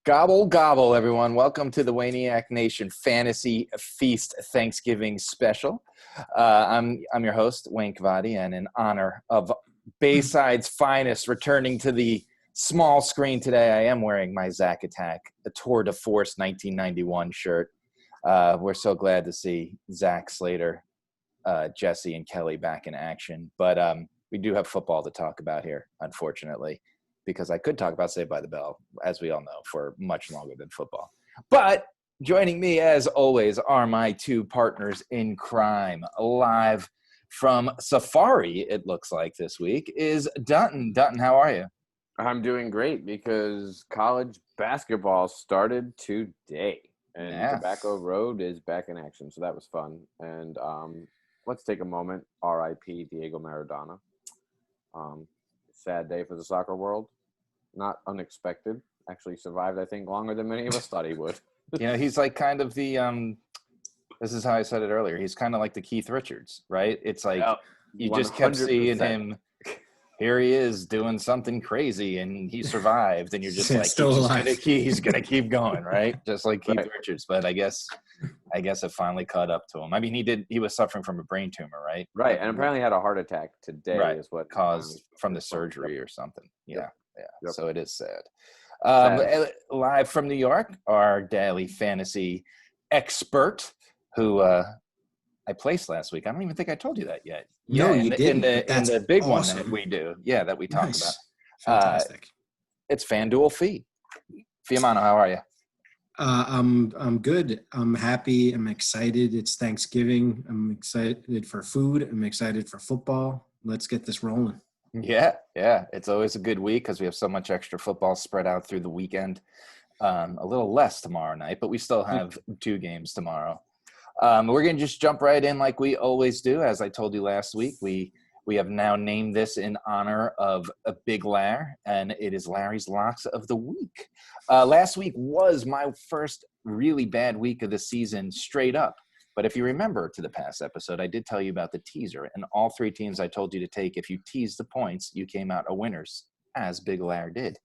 Gobble, gobble, everyone. Welcome to the Wayniac Nation Fantasy Feast Thanksgiving Special. I'm your host, Wayne Cavadi, and in honor of Bayside's finest returning to the small screen today, I am wearing my Zach Attack, the Tour de Force 1991 shirt. We're so glad to see Zach, Slater, Jesse, and Kelly back in action. But we do have football to talk about here, unfortunately, because I could talk about Saved by the Bell, as we all know, for much longer than football. But joining me, as always, are my two partners in crime. Live from Safari, it looks like this week, is Dunton. Dunton, how are you? I'm doing great because college basketball started today. And Tobacco Road is back in action, so that was fun. And let's take a moment, R.I.P. Diego Maradona. Sad day for the soccer world. Not unexpected. Actually survived, I think, longer than many of us thought he would. He's like kind of the this is how I said it earlier. He's kind of like the Keith Richards, right? It's like you just kept seeing him. Here he is doing something crazy, and he survived, and you're just like, he's gonna keep going, right? Just like Keith Richards. But I guess it finally caught up to him. I mean, he was suffering from a brain tumor, right? Right, and apparently had a heart attack today, is what caused from the surgery or something. Yeah. Yep. So it is sad. Live from New York, our daily fantasy expert, who I placed last week. I don't even think I told you that yet. No, you didn't. In the big one that we do. Yeah, that we talk about. Fantastic. It's FanDuel Fee. Fiamano, how are you? I'm good. I'm happy. I'm excited. It's Thanksgiving. I'm excited for food. I'm excited for football. Let's get this rolling. Yeah. It's always a good week because we have so much extra football spread out through the weekend. A little less tomorrow night, but we still have two games tomorrow. We're going to just jump right in like we always do. As I told you last week, we have now named this in honor of a Big Larry, and it is Larry's Locks of the Week. Last week was my first really bad week of the season straight up. But if you remember to the past episode, I did tell you about the teaser, and all three teams I told you to take, if you teased the points, you came out a winners, as Big Larry did.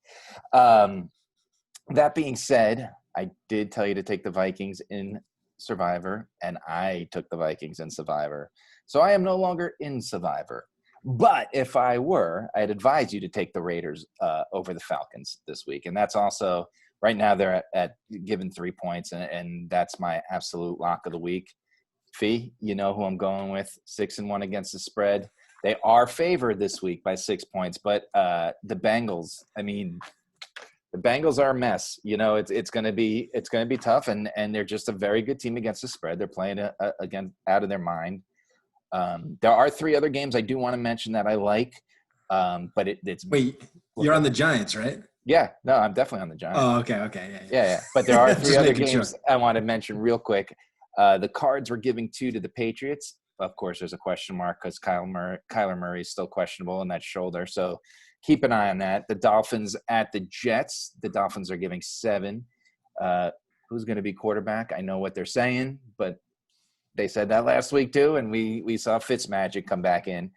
That being said, I did tell you to take the Vikings in Survivor, and I took the Vikings in Survivor. So I am no longer in Survivor. But if I were, I'd advise you to take the Raiders over the Falcons this week. And that's also, right now they're at given 3 points, and that's my absolute lock of the week. Fee, you know who I'm going with, 6-1 against the spread. They are favored this week by 6 points, but the Bengals, the Bengals are a mess. It's going to be tough, and they're just a very good team against the spread. They're playing again out of their mind. There are three other games I do want to mention that I like, but it's wait. You're on the Giants, right? Yeah, no, I'm definitely on the Giants. Oh, okay, yeah. But there are three other games I want to mention real quick. The Cards were giving 2 to the Patriots. Of course, there's a question mark because Kyler Murray is still questionable in that shoulder. So keep an eye on that. The Dolphins at the Jets. The Dolphins are giving 7. Who's going to be quarterback? I know what they're saying, but they said that last week too, and we saw Fitzmagic come back in.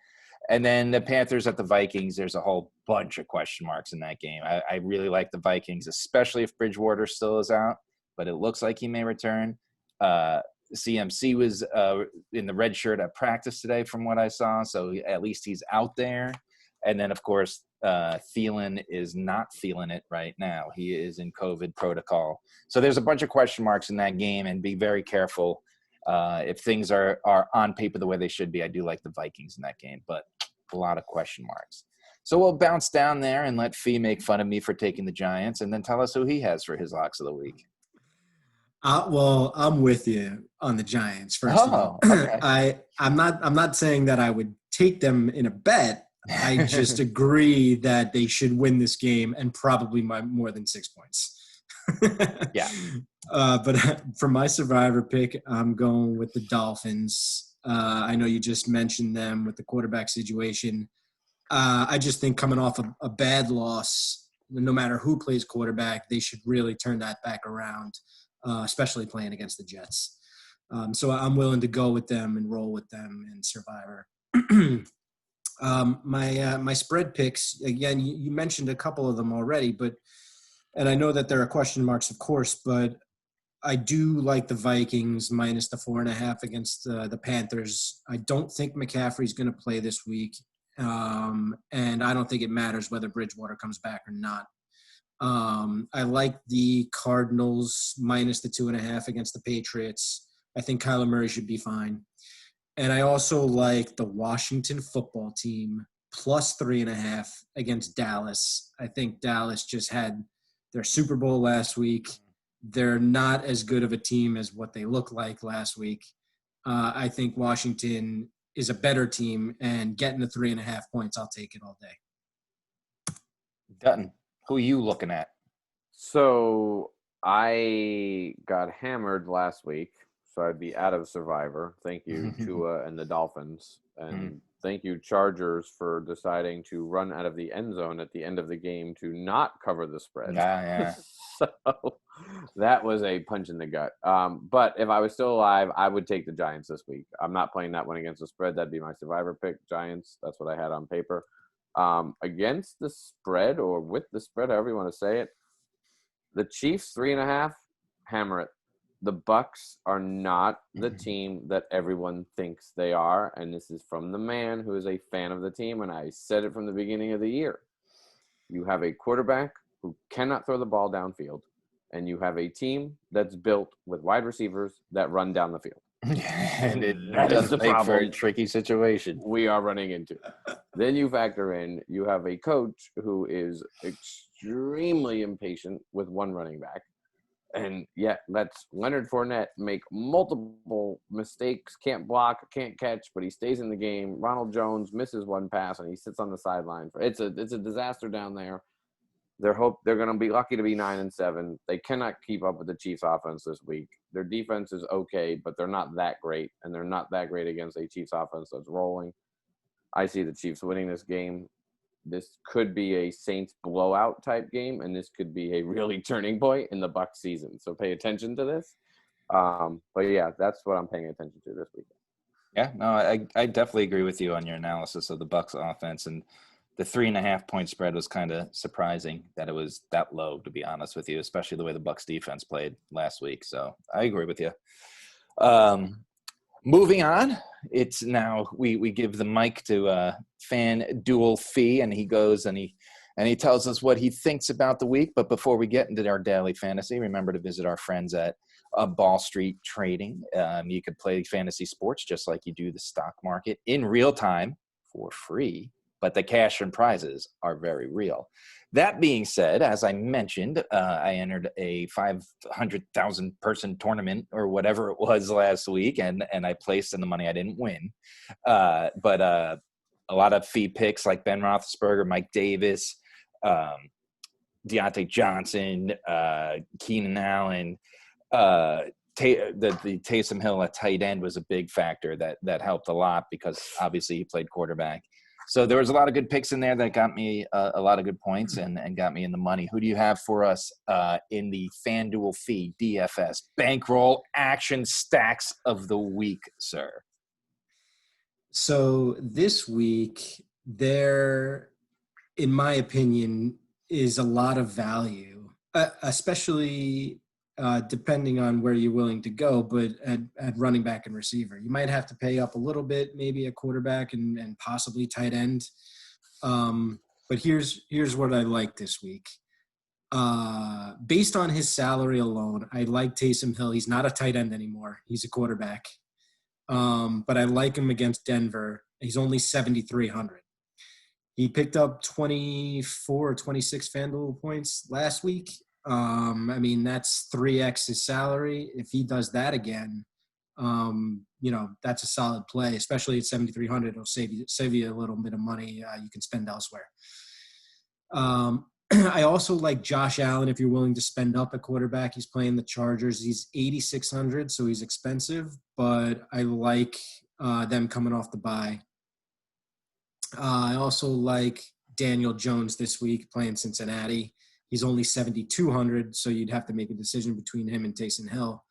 And then the Panthers at the Vikings, there's a whole bunch of question marks in that game. I really like the Vikings, especially if Bridgewater still is out, but it looks like he may return. CMC was in the red shirt at practice today from what I saw, so at least he's out there. And then, of course, Thielen is not feeling it right now. He is in COVID protocol. So there's a bunch of question marks in that game, and be very careful. If things are on paper the way they should be, I do like the Vikings in that game, but a lot of question marks. So we'll bounce down there and let Fee make fun of me for taking the Giants, and then tell us who he has for his locks of the week. Well, I'm with you on the Giants. First of all, okay. I'm not saying that I would take them in a bet. I just agree that they should win this game and probably by more than 6 points. Yeah. But for my Survivor pick, I'm going with the Dolphins. I know you just mentioned them with the quarterback situation. I just think coming off a bad loss, no matter who plays quarterback, they should really turn that back around, especially playing against the Jets. So I'm willing to go with them and roll with them in Survivor. My spread picks, again, you mentioned a couple of them already, but And I know that there are question marks, of course, but I do like the Vikings minus the 4.5 against the Panthers. I don't think McCaffrey's going to play this week. And I don't think it matters whether Bridgewater comes back or not. I like the Cardinals minus the 2.5 against the Patriots. I think Kyler Murray should be fine. And I also like the Washington football team plus 3.5 against Dallas. I think Dallas just had their Super Bowl last week. They're not as good of a team as what they look like last week. I think Washington is a better team, and getting the 3.5 points, I'll take it all day. Dutton, who are you looking at? So I got hammered last week, so I'd be out of Survivor. Thank you, Tua and the Dolphins. And thank you, Chargers, for deciding to run out of the end zone at the end of the game to not cover the spread. Yeah. So that was a punch in the gut. But if I was still alive, I would take the Giants this week. I'm not playing that one against the spread. That'd be my Survivor pick. Giants, that's what I had on paper. Against the spread or with the spread, however you want to say it, the Chiefs 3.5, hammer it. The Bucks are not the team that everyone thinks they are, and this is from the man who is a fan of the team, and I said it from the beginning of the year. You have a quarterback who cannot throw the ball downfield, and you have a team that's built with wide receivers that run down the field. And it does make for a tricky situation we are running into. Then you factor in, you have a coach who is extremely impatient with one running back. And yet lets Leonard Fournette make multiple mistakes, can't block, can't catch, but he stays in the game. Ronald Jones misses one pass, and he sits on the sideline. It's a disaster down there. They're going to be lucky to be 9-7. They cannot keep up with the Chiefs' offense this week. Their defense is okay, but they're not that great, and they're not that great against a Chiefs offense that's rolling. I see the Chiefs winning this game. This could be a Saints blowout type game, and this could be a really turning point in the Bucs season. So pay attention to this. But yeah, that's what I'm paying attention to this weekend. Yeah, no, I definitely agree with you on your analysis of the Bucs offense, and the 3.5 point spread was kind of surprising that it was that low, to be honest with you, especially the way the Bucs defense played last week. So I agree with you. Moving on, it's now we give the mic to FanDuel Fee, and he goes and he tells us what he thinks about the week. But before we get into our daily fantasy, remember to visit our friends at Ball Street Trading. You could play fantasy sports just like you do the stock market in real time for free, but the cash and prizes are very real. That being said, as I mentioned, I entered a 500,000 person tournament or whatever it was last week, and I placed in the money. I didn't win, but a lot of fee picks like Ben Roethlisberger, Mike Davis, Deontay Johnson, Keenan Allen, the Taysom Hill at tight end was a big factor that helped a lot because obviously he played quarterback. So there was a lot of good picks in there that got me a lot of good points and got me in the money. Who do you have for us in the FanDuel Fee DFS bankroll action stacks of the week, sir? So this week, there, in my opinion, is a lot of value, especially depending on where you're willing to go, but at running back and receiver. You might have to pay up a little bit, maybe a quarterback and possibly tight end. But here's what I like this week. Based on his salary alone, I like Taysom Hill. He's not a tight end anymore. He's a quarterback. But I like him against Denver. He's only 7,300. He picked up 24 or 26 FanDuel points last week. I mean, that's 3x his salary. If he does that again, that's a solid play, especially at 7,300. It'll save you a little bit of money you can spend elsewhere. I also like Josh Allen if you're willing to spend up at quarterback. He's playing the Chargers. He's 8,600, so he's expensive, but I like them coming off the bye. I also like Daniel Jones this week playing Cincinnati. He's only 7,200, so you'd have to make a decision between him and Taysom Hill.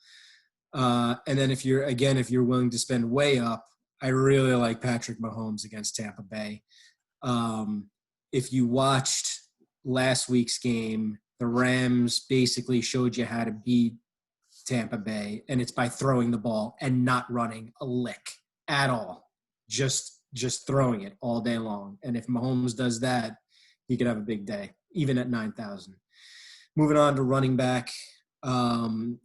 And then if you're willing to spend way up, I really like Patrick Mahomes against Tampa Bay. If you watched last week's game, the Rams basically showed you how to beat Tampa Bay, and it's by throwing the ball and not running a lick at all. Just throwing it all day long. And if Mahomes does that, he could have a big day, even at 9,000. Moving on to running back. In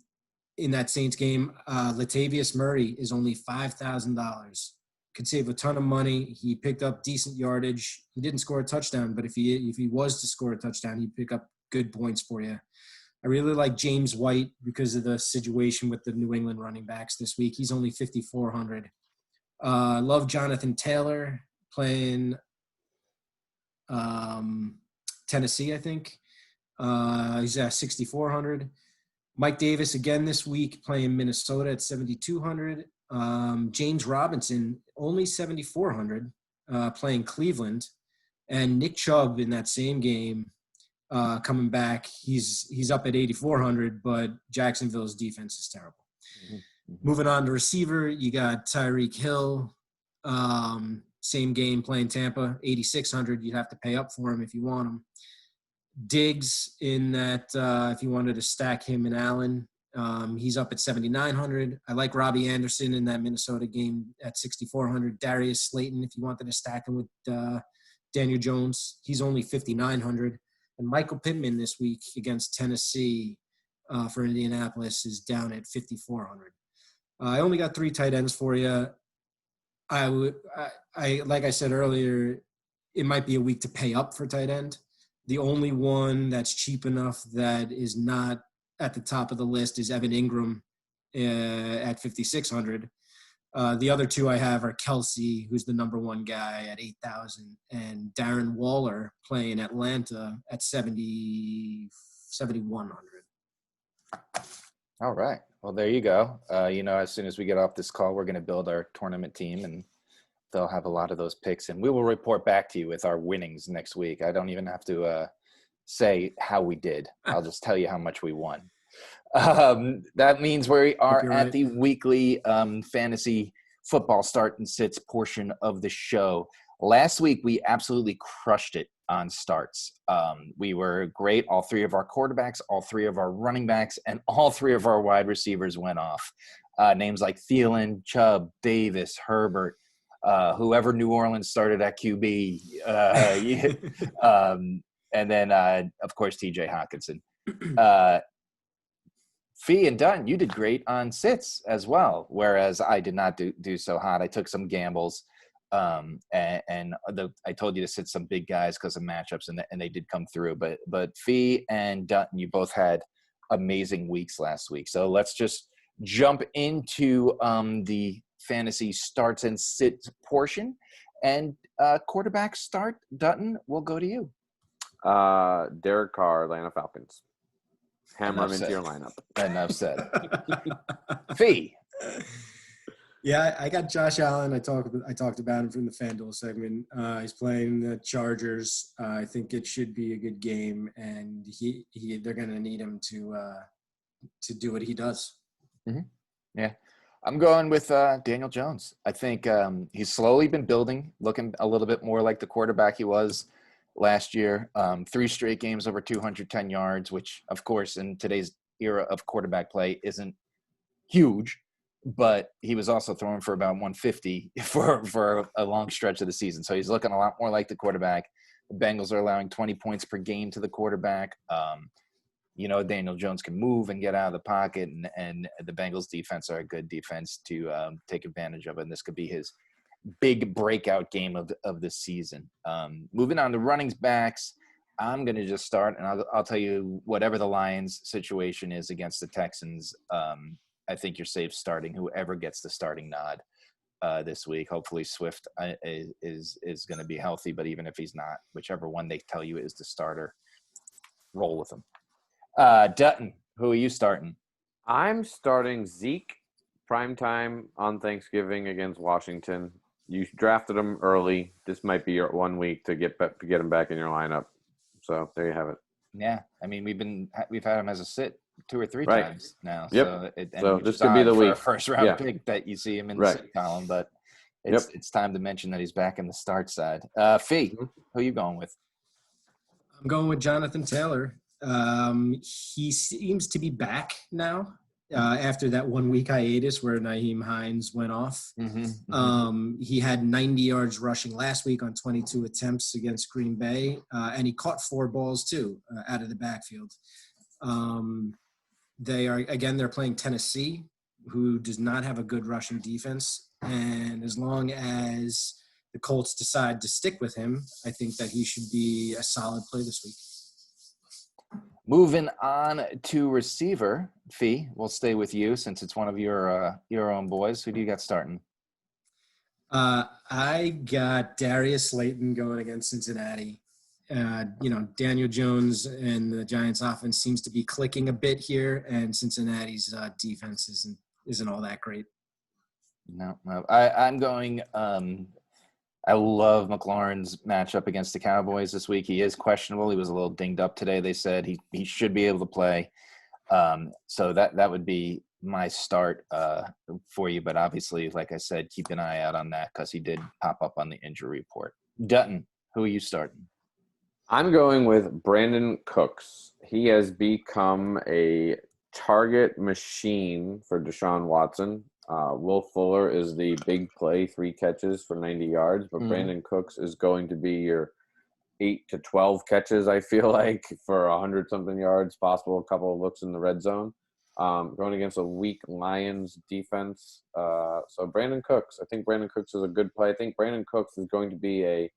that Saints game, Latavius Murray is only $5,000. Could save a ton of money. He picked up decent yardage. He didn't score a touchdown, but if he was to score a touchdown, he'd pick up good points for you. I really like James White because of the situation with the New England running backs this week. He's only $5,400. I love Jonathan Taylor playing Tennessee, I think. He's at $6,400. Mike Davis again this week playing Minnesota at $7,200. James Robinson only $7,400 playing Cleveland, and Nick Chubb in that same game coming back. He's up at $8,400, but Jacksonville's defense is terrible. Mm-hmm. Moving on to receiver, you got Tyreek Hill. Same game playing Tampa, $8,600. You'd have to pay up for him if you want him. Diggs in that if you wanted to stack him and Allen, he's up at $7,900. I like Robbie Anderson in that Minnesota game at $6,400. Darius Slayton, if you wanted to stack him with Daniel Jones, he's only $5,900. And Michael Pittman this week against Tennessee for Indianapolis is down at $5,400. I only got 3 tight ends for you. I like I said earlier, it might be a week to pay up for tight end. The only one that's cheap enough that is not at the top of the list is Evan Ingram at $5,600. The other 2 I have are Kelsey, who's the number 1 guy at $8,000, and Darren Waller playing Atlanta at $7,100. All right. Well, there you go. As soon as we get off this call, we're going to build our tournament team, and they'll have a lot of those picks, and we will report back to you with our winnings next week. I don't even have to say how we did. I'll just tell you how much we won. That means we are at the weekly fantasy football start and sits portion of the show. Last week, we absolutely crushed it on starts. We were great. All 3 of our quarterbacks, all 3 of our running backs, and all 3 of our wide receivers went off. Names like Thielen, Chubb, Davis, Herbert, whoever New Orleans started at QB, and then, of course, TJ Hawkinson. Fee and Dunn, you did great on sits as well, whereas I did not do so hot. I took some gambles, and I told you to sit some big guys because of matchups, and they did come through. But Fee and Dunton, you both had amazing weeks last week. So let's just jump into the fantasy starts and sits portion. And quarterback start, Dunton, we'll go to you. Derek Carr, Atlanta Falcons. Hammer him into your lineup. Enough said. Fee. Yeah, I got Josh Allen. I talked about him from the FanDuel segment. He's playing the Chargers. I think it should be a good game, and they're going to need him to do what he does. Mm-hmm. Yeah. I'm going with Daniel Jones. I think he's slowly been building, looking a little bit more like the quarterback he was last year. 3 straight games over 210 yards, which, of course, in today's era of quarterback play isn't huge, but he was also throwing for about 150 for a long stretch of the season. So he's looking a lot more like the quarterback. The Bengals are allowing 20 points per game to the quarterback. Daniel Jones can move and get out of the pocket, and the Bengals defense are a good defense to take advantage of it. And this could be his big breakout game of the season. Moving on to running backs, I'm going to just start, and I'll tell you whatever the Lions situation is against the Texans. I think you're safe starting whoever gets the starting nod this week. Hopefully Swift is going to be healthy, but even if he's not, whichever one they tell you is the starter, roll with him. Dutton, who are you starting? I'm starting Zeke primetime on Thanksgiving against Washington. You drafted him early. This might be your 1 week to get him back in your lineup. So there you have it. Yeah, I mean we've had him as a sit 2 or 3 times now. Yep. So this could be the week. A first round pick that you see him in the sit column, but it's time to mention that he's back in the start side. Fee, who are you going with? I'm going with Jonathan Taylor. He seems to be back now after that 1 week hiatus where Nyheim Hines went off. He had 90 yards rushing last week on 22 attempts against Green Bay, and he caught 4 balls too out of the backfield. They're playing Tennessee, who does not have a good rushing defense. And as long as the Colts decide to stick with him, I think that he should be a solid play this week. Moving on to receiver, Fee, we'll stay with you since it's one of your own boys. Who do you got starting? I got Darius Slayton going against Cincinnati. Daniel Jones and the Giants offense seems to be clicking a bit here, and Cincinnati's defense isn't all that great. No. I'm going I love McLaurin's matchup against the Cowboys this week. He is questionable. He was a little dinged up today. They said he should be able to play. So that would be my start for you. But obviously, like I said, keep an eye out on that because he did pop up on the injury report. Dutton, who are you starting? I'm going with Brandon Cooks. He has become a target machine for Deshaun Watson. Will Fuller is the big play, 3 catches for 90 yards, but Brandon Cooks is going to be your 8 to 12 catches, I feel like, for 100-something yards, possible a couple of looks in the red zone. Going against a weak Lions defense. So Brandon Cooks, I think Brandon Cooks is a good play. I think Brandon Cooks is going to be a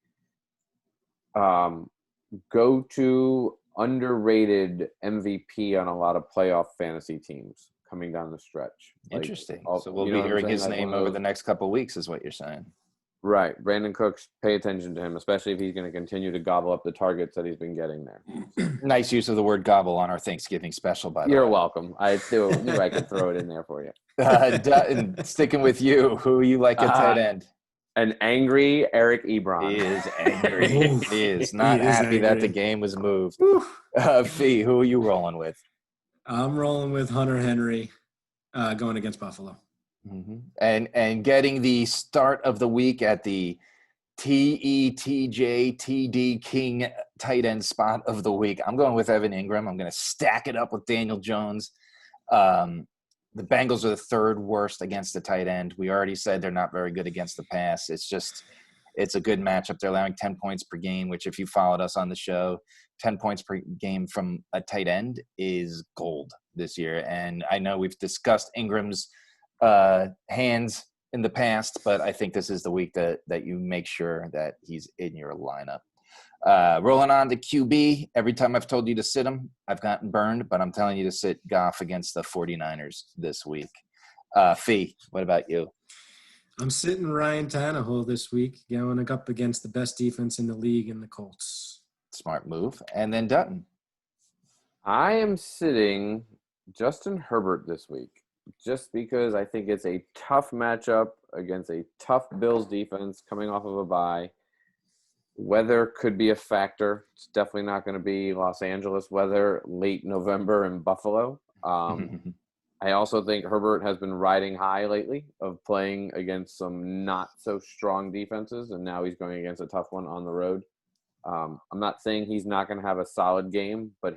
go-to underrated MVP on a lot of playoff fantasy teams coming down the stretch. Interesting. So we'll be hearing his name over the next couple of weeks is what you're saying. Right. Brandon Cooks, pay attention to him, especially if he's going to continue to gobble up the targets that he's been getting there. Nice use of the word gobble on our Thanksgiving special, by the way. You're welcome. I knew I could throw it in there for you. Dutton, sticking with you, who you like at tight end? An angry Eric Ebron. He is angry. He is not happy that the game was moved. Fee, who are you rolling with? I'm rolling with Hunter Henry going against Buffalo. And getting the start of the week at the TD King tight end spot of the week. I'm going with Evan Ingram. I'm going to stack it up with Daniel Jones. The Bengals are the 3rd worst against the tight end. We already said they're not very good against the pass. It's a good matchup. They're allowing 10 points per game, which if you followed us on the show, 10 points per game from a tight end is gold this year. And I know we've discussed Ingram's hands in the past, but I think this is the week that you make sure that he's in your lineup. Rolling on to QB. Every time I've told you to sit him, I've gotten burned, but I'm telling you to sit Goff against the 49ers this week. Fee, what about you? I'm sitting Ryan Tannehill this week, going up against the best defense in the league in the Colts. Smart move. And then Dutton. I am sitting Justin Herbert this week just because I think it's a tough matchup against a tough Bills defense coming off of a bye. Weather could be a factor. It's definitely not going to be Los Angeles weather late November in Buffalo. I also think Herbert has been riding high lately of playing against some not so strong defenses, and now he's going against a tough one on the road. I'm not saying he's not going to have a solid game, but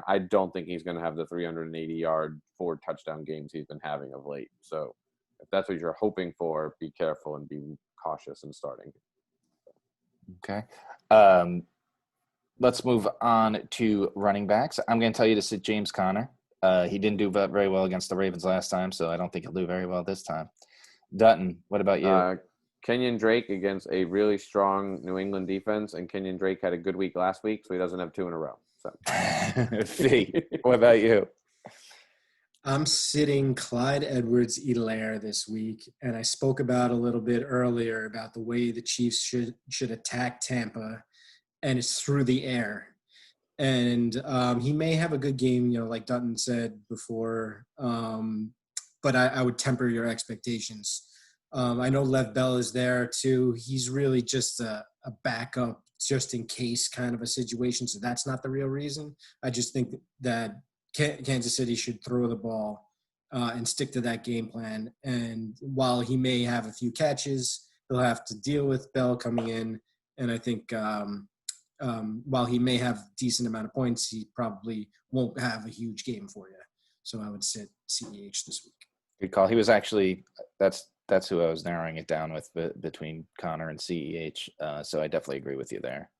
I don't think he's going to have the 380-yard, 4-touchdown games he's been having of late. So if that's what you're hoping for, be careful and be cautious in starting. Okay. Let's move on to running backs. I'm going to tell you to sit James Conner. He didn't do very well against the Ravens last time, so I don't think he'll do very well this time. Dutton, what about you? Kenyon Drake against a really strong New England defense, and Kenyon Drake had a good week last week, so he doesn't have 2 in a row. So, Fee, what about you? I'm sitting Clyde Edwards-Helaire this week, and I spoke about a little bit earlier about the way the Chiefs should attack Tampa, and it's through the air. And he may have a good game, like Dutton said before, but I would temper your expectations. I know Lev Bell is there too. He's really just a backup, just in case kind of a situation. So that's not the real reason. I just think that Kansas City should throw the ball and stick to that game plan. And while he may have a few catches, he'll have to deal with Bell coming in. And I think while he may have a decent amount of points, he probably won't have a huge game for you. So I would sit CEH this week. Good call. He was actually that's who I was narrowing it down with between Connor and CEH. So I definitely agree with you there.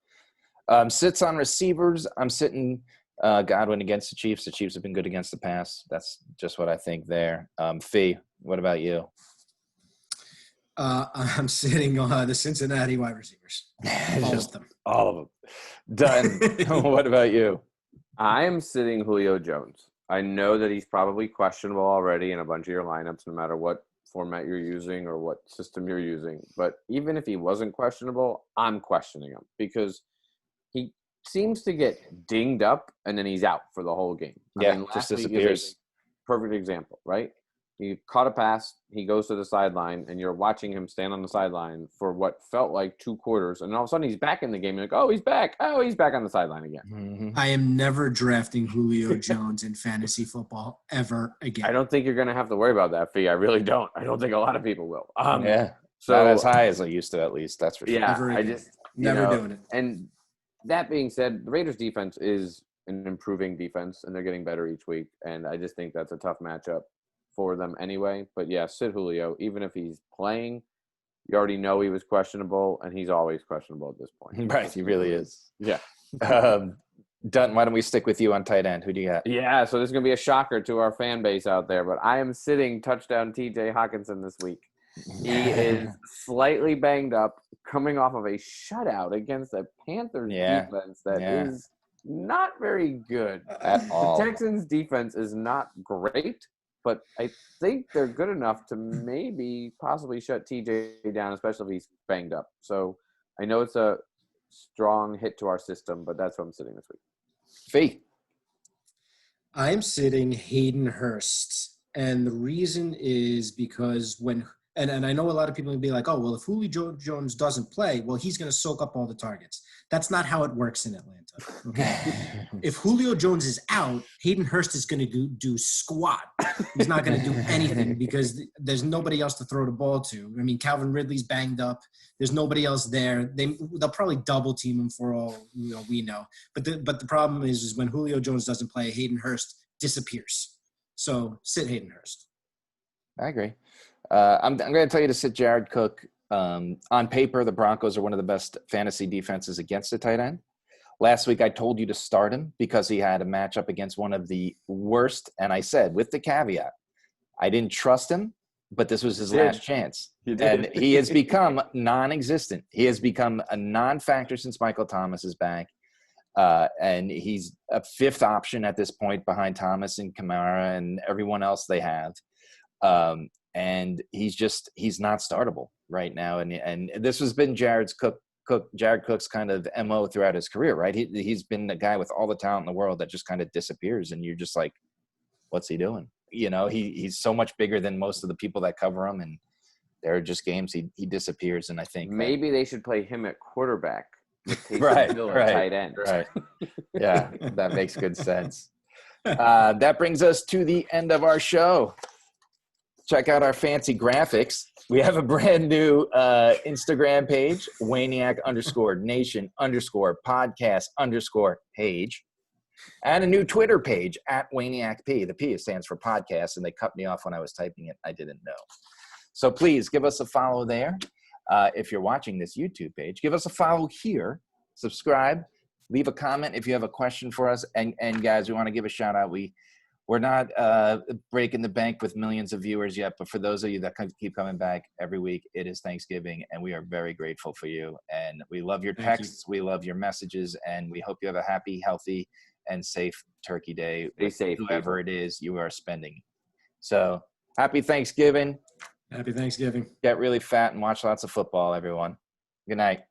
Sits on receivers. I'm sitting Godwin against the Chiefs. The Chiefs have been good against the pass. That's just what I think there. Fee, what about you? I'm sitting on the Cincinnati wide receivers. All of them. Done. What about you? I am sitting Julio Jones. I know that he's probably questionable already in a bunch of your lineups, no matter what format you're using or what system you're using. But even if he wasn't questionable, I'm questioning him because he seems to get dinged up and then he's out for the whole game. I mean, just disappears. Perfect example, right? He caught a pass, he goes to the sideline, and you're watching him stand on the sideline for what felt like 2 quarters, and all of a sudden he's back in the game. You're like, oh, he's back. Oh, he's back on the sideline again. Mm-hmm. I am never drafting Julio Jones in fantasy football ever again. I don't think you're going to have to worry about that, Fee. I really don't. I don't think a lot of people will. So not as high as I used to, at least. That's for sure. Yeah, I just never doing it. And that being said, the Raiders' defense is an improving defense, and they're getting better each week, and I just think that's a tough matchup for them anyway. But yeah, sit Julio. Even if he's playing, you already know he was questionable, and he's always questionable at this point. Right, he really is. Yeah. Dunton, why don't we stick with you on tight end? Who do you got? Yeah, so this is going to be a shocker to our fan base out there, but I am sitting touchdown TJ Hawkinson this week. He is slightly banged up, coming off of a shutout against a Panthers defense that is not very good at all. The Texans' defense is not great, but I think they're good enough to maybe possibly shut TJ down, especially if he's banged up. So I know it's a strong hit to our system, but that's where I'm sitting this week. Fee. I'm sitting Hayden Hurst. And the reason is because and I know a lot of people will be like, oh, well, if Julio Jones doesn't play, well, he's going to soak up all the targets. That's not how it works in Atlanta. Okay? If Julio Jones is out, Hayden Hurst is going to do squat. He's not going to do anything because there's nobody else to throw the ball to. I mean, Calvin Ridley's banged up. There's nobody else there. They'll probably double team him for all we know. But the problem is when Julio Jones doesn't play, Hayden Hurst disappears. So sit Hayden Hurst. I agree. I'm going to tell you to sit Jared Cook. On paper, the Broncos are one of the best fantasy defenses against the tight end. Last week, I told you to start him because he had a matchup against one of the worst. And I said, with the caveat, I didn't trust him, but this was his last chance. And he has become non-existent. He has become a non-factor since Michael Thomas is back. And he's a 5th option at this point behind Thomas and Kamara and everyone else they have. And he's not startable right now. And this has been Jared Cook's kind of MO throughout his career, right? He's been the guy with all the talent in the world that just kind of disappears. And you're just like, what's he doing? He's so much bigger than most of the people that cover him. And there are just games he disappears. And I think maybe they should play him at quarterback. Right. Tight end. Right. Yeah, that makes good sense. That brings us to the end of our show. Check out our fancy graphics. We have a brand new Instagram page, Wayniac_Nation_podcast_page, and a new Twitter page at WayniacP. The P stands for podcast, and they cut me off when I was typing it. I didn't know. So please give us a follow there. If you're watching this YouTube page, give us a follow here. Subscribe. Leave a comment if you have a question for us. And guys, we want to give a shout out. We're not breaking the bank with millions of viewers yet, but for those of you that keep coming back every week, it is Thanksgiving, and we are very grateful for you. And we love your texts. We love your messages, and we hope you have a happy, healthy, and safe Turkey Day. Stay safe, whoever it is you are spending. So happy Thanksgiving. Happy Thanksgiving. Get really fat and watch lots of football, everyone. Good night.